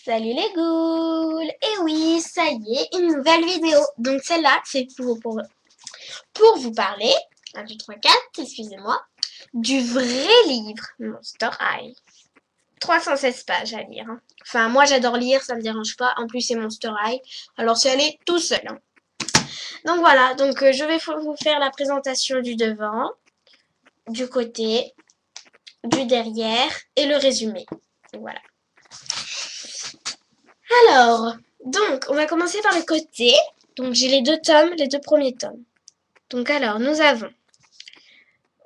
Salut les ghouls! Et oui, ça y est, une nouvelle vidéo. Donc celle-là, c'est pour vous parler, 1, 2, 3, 4, excusez-moi, du vrai livre Monster High. 316 pages à lire. Enfin, moi j'adore lire, ça me dérange pas. En plus, c'est Monster High. Alors c'est aller tout seul. Donc voilà, je vais vous faire la présentation du devant, du côté, du derrière et le résumé. Voilà. Alors, on va commencer par le côté. Donc, j'ai les deux tomes, les deux premiers tomes. Donc, alors, nous avons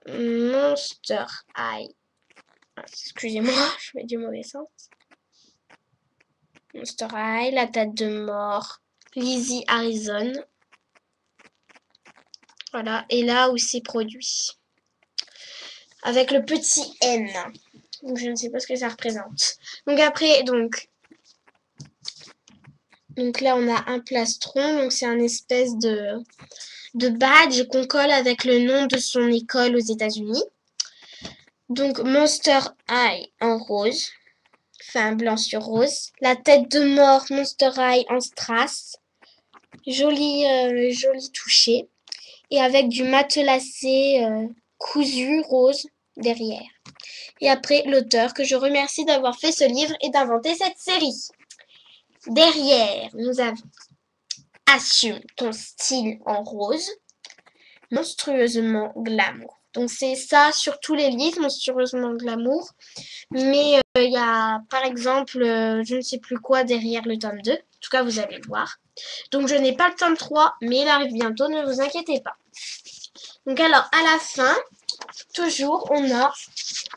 Monster High. Excusez-moi, je mets du mauvais sens. Monster High, la tête de mort, Lizzie Harrison. Voilà, et là où c'est produit. Avec le petit N. Donc, je ne sais pas ce que ça représente. Donc, après, donc là, on a un plastron. Donc, c'est un espèce de badge qu'on colle avec le nom de son école aux États-Unis. Donc Monster High en rose, enfin blanc sur rose. La tête de mort Monster High en strass, joli touché, et avec du matelassé cousu rose derrière. Et après l'auteur que je remercie d'avoir fait ce livre et d'inventer cette série. Derrière, nous avons Assume ton style en rose, monstrueusement glamour. Donc c'est ça sur tous les livres, monstrueusement glamour. Mais il y a par exemple, je ne sais plus quoi derrière le tome 2. En tout cas, vous allez le voir. Donc je n'ai pas le tome 3, mais il arrive bientôt, ne vous inquiétez pas. Donc alors, à la fin, toujours, on a,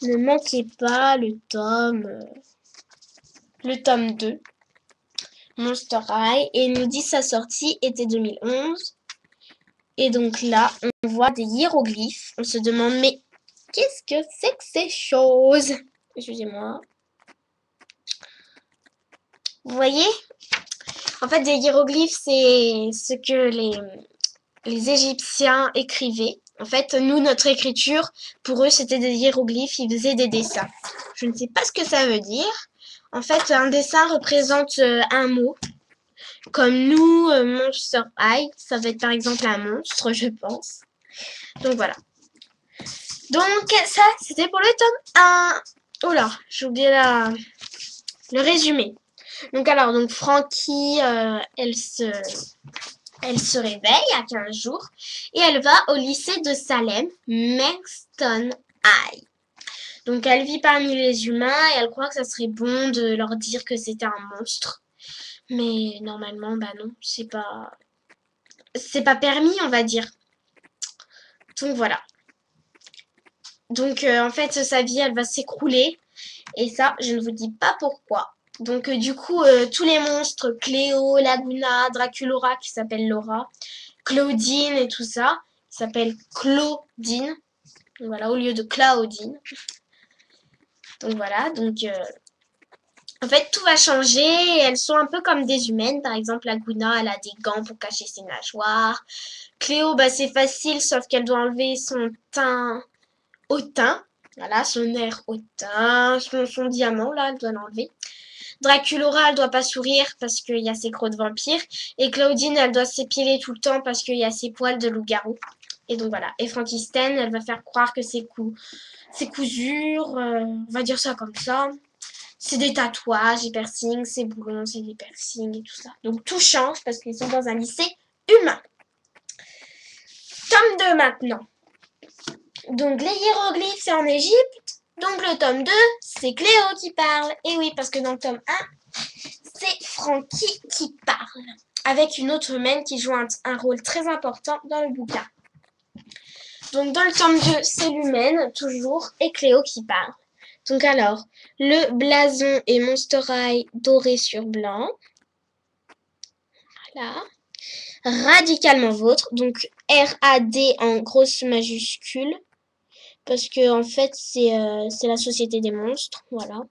ne manquez pas le tome 2, Monster High, et il nous dit sa sortie était 2011. Et donc là, on voit des hiéroglyphes. On se demande, mais qu'est-ce que c'est que ces choses? Excusez-moi. Vous voyez? En fait, des hiéroglyphes, c'est ce que les Égyptiens écrivaient. En fait, nous, notre écriture, pour eux, c'était des hiéroglyphes, ils faisaient des dessins. Je ne sais pas ce que ça veut dire. En fait, un dessin représente un mot. Comme nous, Monster High, ça va être par exemple un monstre, je pense. Donc voilà. Donc ça, c'était pour le tome 1. Oh là, j'ai oublié le résumé. Donc alors, Frankie, elle se réveille à 15 jours et elle va au lycée de Salem, Marston High. Donc elle vit parmi les humains et elle croit que ça serait bon de leur dire que c'était un monstre. Mais normalement, bah non, c'est pas permis, on va dire. Donc voilà. Donc en fait, sa vie, elle va s'écrouler. Et ça, je ne vous dis pas pourquoi. Donc du coup, tous les monstres, Cléo, Laguna, Draculora qui s'appelle Laura, Claudine et tout ça, s'appelle Claudine. Voilà, au lieu de Claudine. Donc voilà, en fait, tout va changer. Elles sont un peu comme des humaines. Par exemple, Laguna, elle a des gants pour cacher ses nageoires. Cléo, bah, c'est facile, sauf qu'elle doit enlever son teint hautain. Voilà, son air hautain, son diamant, là, elle doit l'enlever. Draculora, elle doit pas sourire parce qu'il y a ses crocs de vampire. Et Claudine, elle doit s'épiler tout le temps parce qu'il y a ses poils de loup-garou. Et donc voilà. Et Frankenstein, elle va faire croire que ses cousures, on va dire ça comme ça, c'est des tatouages, des piercings, ses boulons, c'est des piercings et tout ça. Donc tout change parce qu'ils sont dans un lycée humain. Tome 2 maintenant. Donc les hiéroglyphes, c'est en Égypte. Donc le tome 2, c'est Cléo qui parle. Et oui, parce que dans le tome 1, c'est Frankie qui parle. Avec une autre humaine qui joue un rôle très important dans le bouquin. Donc dans le tome 2, c'est l'humaine, toujours, et Cléo qui parle. Donc alors, le blason est Monster High doré sur blanc. Voilà. Radicalement vôtre, donc R-A-D en grosse majuscule. Parce que en fait, c'est la société des monstres. Voilà.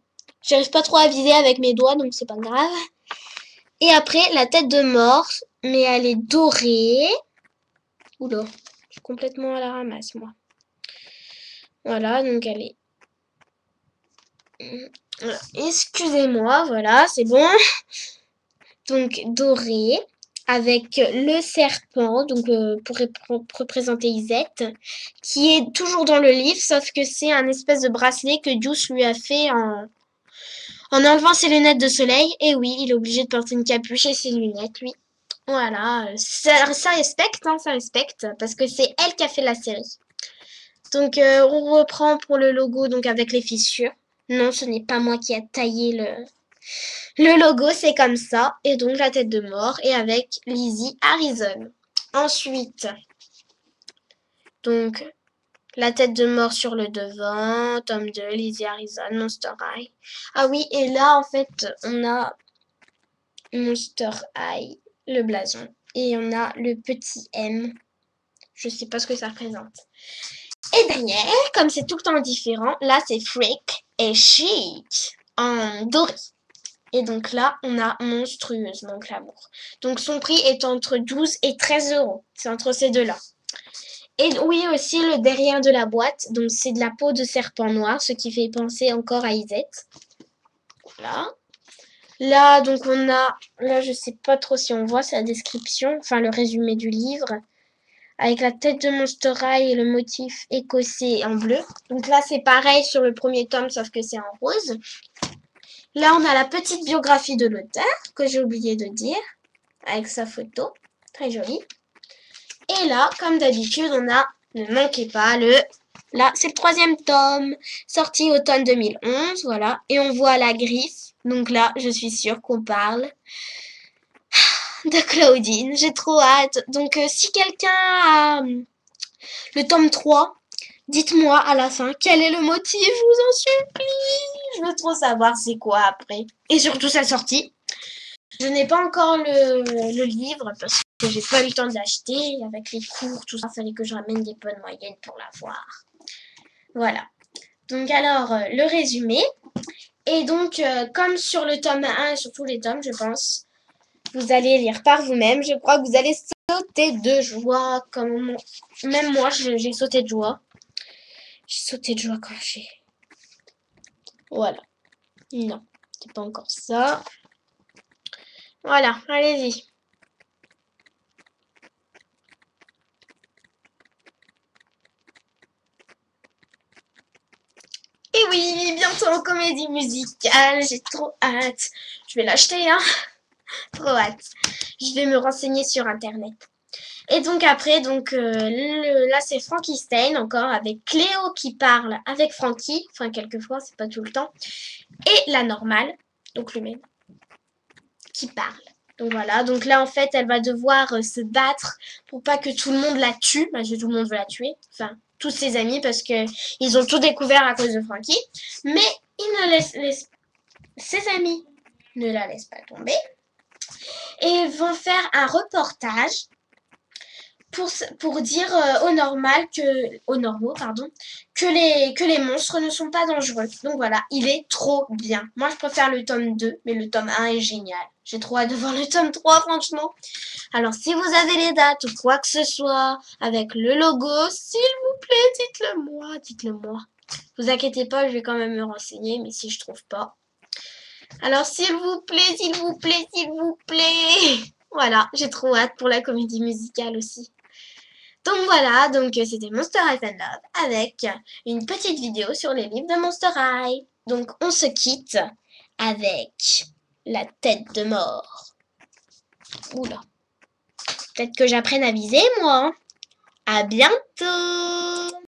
J'arrive pas trop à viser avec mes doigts, donc c'est pas grave. Et après, la tête de mort, mais elle est dorée. Oula, je suis complètement à la ramasse, moi. Voilà, donc elle est Voilà. Excusez-moi, voilà, c'est bon. Donc doré avec le serpent, donc représenter Izette, qui est toujours dans le livre, sauf que c'est un espèce de bracelet que Juice lui a fait en enlevant ses lunettes de soleil. Et oui, il est obligé de porter une capuche et ses lunettes, lui. Voilà, ça respecte, hein, ça respecte, parce que c'est elle qui a fait la série. Donc on reprend pour le logo, donc avec les fissures. Non, ce n'est pas moi qui a taillé le logo, c'est comme ça. Et donc la tête de mort et avec Lizzie Harrison. Ensuite, donc la tête de mort sur le devant, tome 2, Lizzie Harrison, Monster High. Ah oui, et là en fait, on a Monster High, le blason. Et on a le petit M. Je sais pas ce que ça représente. Et derrière, comme c'est tout le temps différent, là c'est Freak et Chic en doré. Et donc là, on a Monstrueuse, donc l'amour. Donc son prix est entre 12 et 13 euros. C'est entre ces deux-là. Et oui, aussi le derrière de la boîte. Donc c'est de la peau de serpent noir, ce qui fait penser encore à Izette. Voilà. Là, donc on a, là je sais pas trop si on voit, c'est la description, enfin le résumé du livre. Avec la tête de Monster High et le motif écossais en bleu. Donc là c'est pareil sur le premier tome, sauf que c'est en rose. Là, on a la petite biographie de l'auteur, que j'ai oublié de dire, avec sa photo, très jolie. Et là, comme d'habitude, on a, ne manquez pas, là, c'est le troisième tome, sorti automne 2011, voilà. Et on voit la griffe, donc là, je suis sûre qu'on parle de Claudine, j'ai trop hâte. Donc, si quelqu'un a le tome 3, dites-moi à la fin quel est le motif, je vous en supplie. Je veux trop savoir c'est quoi après. Et surtout sa sortie. Je n'ai pas encore le livre parce que j'ai pas eu le temps d'acheter. Avec les cours, tout ça, il fallait que je ramène des bonnes moyennes pour l'avoir. Voilà. Donc alors, le résumé. Et donc, comme sur le tome 1 et sur tous les tomes, je pense, vous allez lire par vous-même. Je crois que vous allez sauter de joie. Comme même moi, j'ai sauté de joie. J'ai sauté de joie quand j'ai... Voilà. Non, c'est pas encore ça. Voilà, allez-y. Et oui, bientôt en comédie musicale, j'ai trop hâte. Je vais l'acheter, hein. Trop hâte. Je vais me renseigner sur internet. Et donc après, donc là c'est Frankenstein encore avec Cléo qui parle avec Frankie, enfin quelquefois, c'est pas tout le temps, et la normale, donc lui-même, qui parle. Donc voilà, donc là en fait elle va devoir se battre pour pas que tout le monde la tue, parce que tout le monde veut la tuer, enfin tous ses amis parce que ils ont tout découvert à cause de Frankie, mais ses amis ne la laissent pas tomber et vont faire un reportage pour dire aux normaux, que les monstres ne sont pas dangereux. Donc voilà, il est trop bien. Moi, je préfère le tome 2, mais le tome 1 est génial. J'ai trop hâte de voir le tome 3, franchement. Alors, si vous avez les dates ou quoi que ce soit, avec le logo, s'il vous plaît, dites-le moi, dites-le moi. Vous inquiétez pas, je vais quand même me renseigner, mais si je trouve pas. Alors, s'il vous plaît, s'il vous plaît, s'il vous plaît. Voilà, j'ai trop hâte pour la comédie musicale aussi. Donc voilà, donc c'était Monster High Fan Love avec une petite vidéo sur les livres de Monster High. Donc on se quitte avec la tête de mort. Oula. Peut-être que j'apprenne à viser moi. À bientôt.